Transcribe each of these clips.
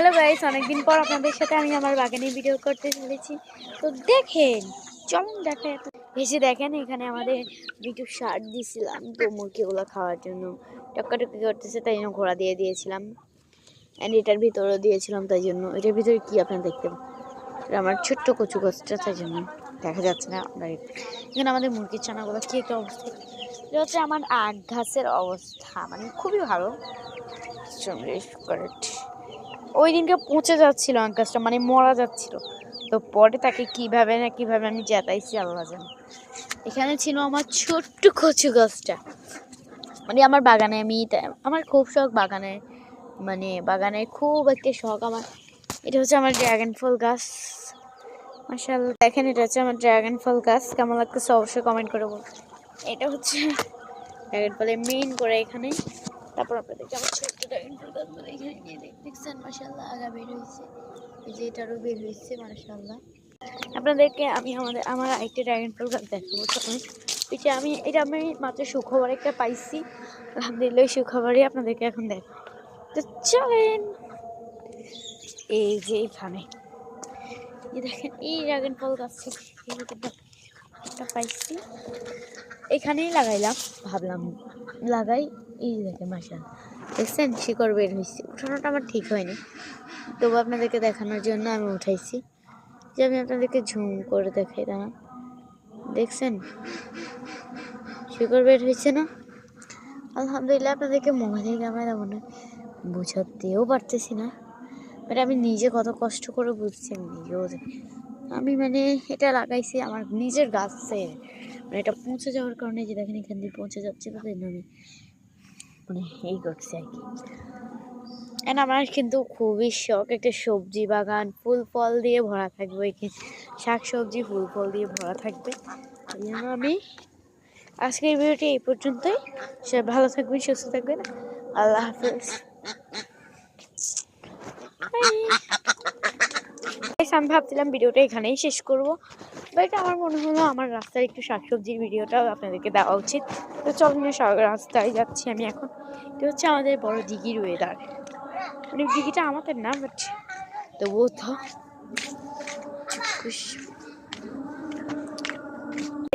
Hello guys, অনেকদিন পর আপনাদের সাথে আমি আমার বাগানে ভিডিও করতে চলেছি। তো দেখেন, চলুন দেখেন, এসে দেখেন এখানে আমাদের একটু সার দিয়েছিলাম তো মুরগিগুলো খাওয়ার জন্য টক্কাটক্কি করতেছে, তাই জন্য ঘোড়া দিয়ে দিয়েছিলাম। অ্যান্ড এটার ভিতরেও দিয়েছিলাম, তাই জন্য এটার ভিতরে কি আপনারা দেখতে পাবেন, আমার ছোট্ট কচু গাছটা, তাই জন্য দেখা যাচ্ছে না আপনার। এখানে আমাদের মুরগির ছানাগুলো কি একটা অবস্থা, এটা হচ্ছে আমার আখ ঘাসের অবস্থা, মানে খুবই ভালো। ওই দিনকে পচে যাচ্ছিল আখ গাছটা, মানে মরা যাচ্ছিল। তো পরে তাকে কিভাবে আমি জেতাইছি আল্লাহ জানে। এখানে ছিল আমার ছোট্ট কচু গাছটা, মানে আমার বাগানে আমার খুব শখ বাগানে, মানে বাগানে খুব একটা শখ আমার। এটা হচ্ছে আমার ড্রাগন ফল গাছ, মাশাআল্লাহ দেখেন, এটা হচ্ছে আমার ড্রাগন ফল গাছ। কেমন লাগতেছে অবশ্যই কমেন্ট করে বলুন। এটা হচ্ছে ড্রাগন ফলের মেইন করে এখানে। তারপর আপনাদেরকে আমার ছোট্ট ড্রাগন ফল গাছগুলো এখানে নিয়ে দেখছেন, মাশাআল্লাহ আগা বের হয়েছে, এই যে এটারও বের হয়েছে মাশাআল্লাহ। আপনাদেরকে আমি আমার একটা ড্রাগন ফল গাছ দেখাবো। এটা আমি মাত্র সুখবর একটা পাইছি, আলহামদুলিল্লাহ। সুখবরই আপনাদেরকে এখন দেখো, তো চলেন। এই যে এখানে দেখেন, এই ড্রাগন ফল গাছ পাইছি, এখানেই লাগাইলাম, ভাবলাম লাগাই। এই দেখে মাশাআল্লাহ দেখছেন, শিকড় বের হয়েছে। উঠানোটা আমার ঠিক হয়নি, তবু আপনাদেরকে দেখানোর জন্য আমি উঠাইছি। যে আমি আপনাদেরকে ঝুম করে দেখাই, দাঁড়ান, দেখছেন শিকড় বের হয়েছে না? আলহামদুলিল্লাহ। আপনাদেরকে মোবাইলের ক্যামেরা মনে বোঝাতেও পারতেছি না, বাট আমি নিজে কত কষ্ট করে বুঝছি আমি নিজেও জানি। আমি মানে এটা লাগাইছি আমার নিজের গাছের, মানে এটা পৌঁছে যাওয়ার কারণে, যে দেখেন এখান দিয়ে পৌঁছে যাচ্ছে, তাদের আমি মানে এই করছি আর কি। আমার কিন্তু খুবই শখ একটা সবজি বাগান, ফুল ফল দিয়ে ভরা থাকবে, শাক সবজি ফুল ফল দিয়ে ভরা থাকবে। এই জন্য আমি আজকের ভিডিওটি এই পর্যন্তই। সবাই ভালো থাকবেন, সুস্থ থাকবেন, আল্লাহ হাফেজ। আমি ভাবছিলাম ভিডিওটা এখানেই শেষ করবো, বাট আমার মনে হলো আমার রাস্তায় একটু শাকসবজির ভিডিওটাও আপনাদেরকে দেওয়া উচিত। তো চলুন, রাস্তায় যাচ্ছি আমি এখন। এটা হচ্ছে আমাদের বড় দিঘির ওয়েদার, মানে দিঘিটা আমাদের না, বাট তবুও তো।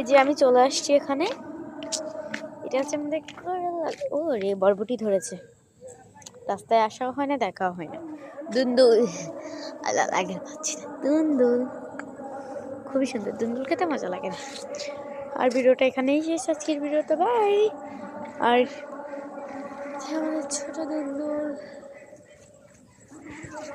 এই যে আমি চলে আসছি এখানে, এটা হচ্ছে আমাদের, ও রে বরবটি ধরেছে। রাস্তায় আসাও হয় না, দেখাও হয় না। দুন্দুল, আল্লাহ লাগে পাচ্ছি না, দুন্দুল খুবই সুন্দর, দুন্দুল খেতে মজা লাগে না। আর ভিডিওটা এখানেই শেষ, আজকের ভিডিওতে বাই। আর আমাদের ছোট দুন্দুল।